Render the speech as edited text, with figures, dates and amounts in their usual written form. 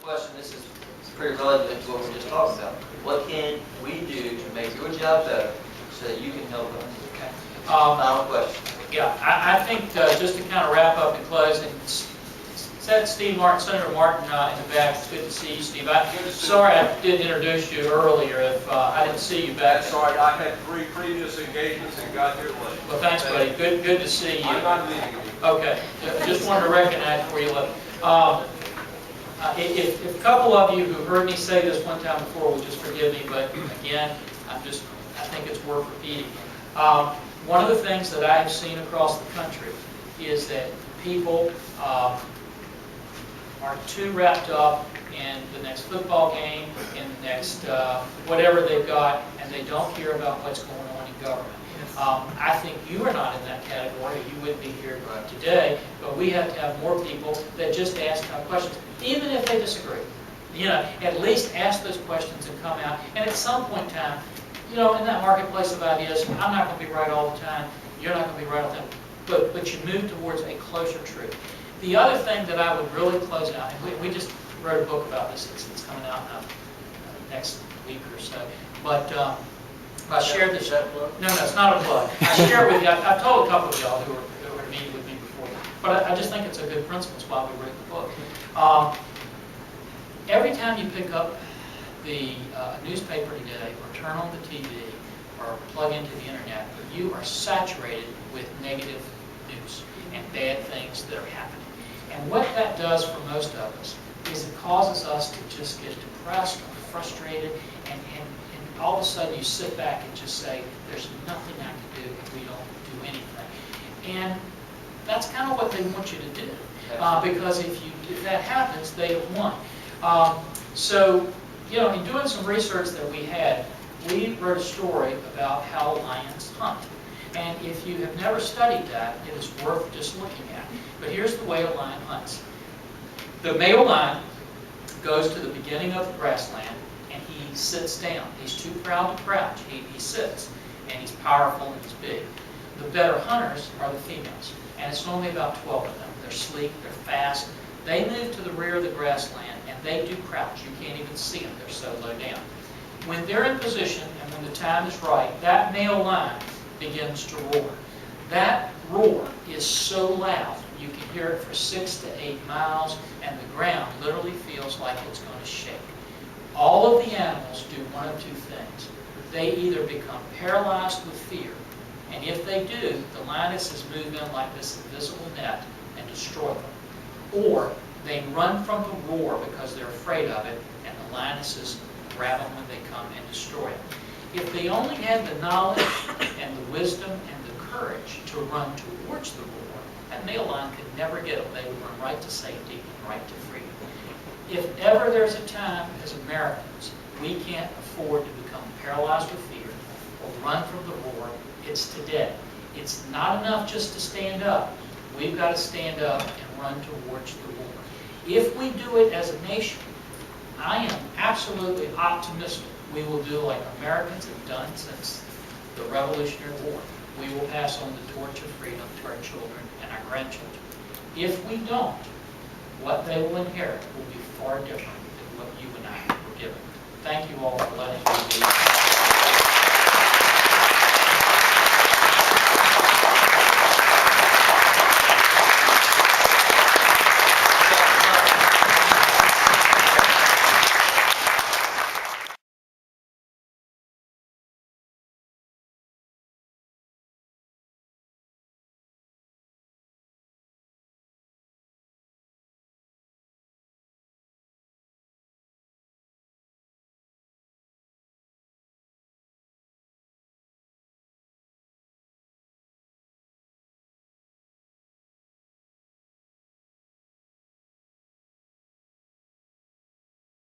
question, this is pretty relevant to what we just talked about. What can we do to make your job better so that you can help us? Okay. Final question. Yeah, I think just to kind of wrap up and close, and said Steve Martin, Senator Martin in the back. It's good to see you, Steve. Sorry I didn't introduce you earlier if I didn't see you back. That's all right. I had 3 previous engagements and got here late. Well, thanks, buddy. Good to see you. I'm not leaving you. Okay, just wanted to recognize before you left. If a couple of you who heard me say this one time before would just forgive me, but again, I think it's worth repeating. One of the things that I've seen across the country is that people are too wrapped up in the next football game, in the next whatever they've got, and they don't hear about what's going on in government. I think you are not in that category. You wouldn't be here today, but we have to have more people that just ask questions, even if they disagree. You know, at least ask those questions and come out. And at some point in time, you know, in that marketplace of ideas, I'm not going to be right all the time. You're not going to be right all the time. But you move towards a closer truth. The other thing that I would really close out, and we just wrote a book about this. It's coming out next week or so. But I shared this. No, it's not a plug. I shared with you. I've told a couple of y'all who were meeting with me before. But I just think it's a good principle. That's why we wrote the book. Every time you pick up the newspaper today, or turn on the TV, or plug into the internet, you are saturated with negative news and bad things that are happening. And what that does for most of us is it causes us to just get depressed or frustrated, and all of a sudden you sit back and just say, there's nothing I can do if we don't do anything. And that's kind of what they want you to do. Because if that happens, they have won. So, you know, in doing some research that we had, we wrote a story about how lions hunt. And if you have never studied that, it is worth just looking at. But here's the way a lion hunts. The male lion goes to the beginning of the grassland and he sits down. He's too proud to crouch. He sits, and he's powerful and he's big. The better hunters are the females, and it's only about 12 of them. They're sleek, they're fast. They move to the rear of the grassland and they do crouch. You can't even see them, they're so low down. When they're in position and when the time is right, that male lion begins to roar. That roar is so loud, you can hear it for 6 to 8 miles, and the ground literally feels like it's going to shake. All of the animals do one of 2 things. They either become paralyzed with fear, and if they do, the lionesses move in like this invisible net and destroy them. Or they run from the roar because they're afraid of it, and the lionesses grab them when they come and destroy them. If they only had the knowledge and the wisdom and the courage to run towards the roar, that male lion could never get them. They would run right to safety and right to freedom. If ever there's a time as Americans we can't afford to become paralyzed with fear or run from the roar, it's today. It's not enough just to stand up. We've got to stand up and run towards the roar. If we do it as a nation, I am absolutely optimistic we will do like Americans have done since the Revolutionary War. We will pass on the torch of freedom to our children and our grandchildren. If we don't, what they will inherit will be far different than what you and I were given. Thank you all for letting me be.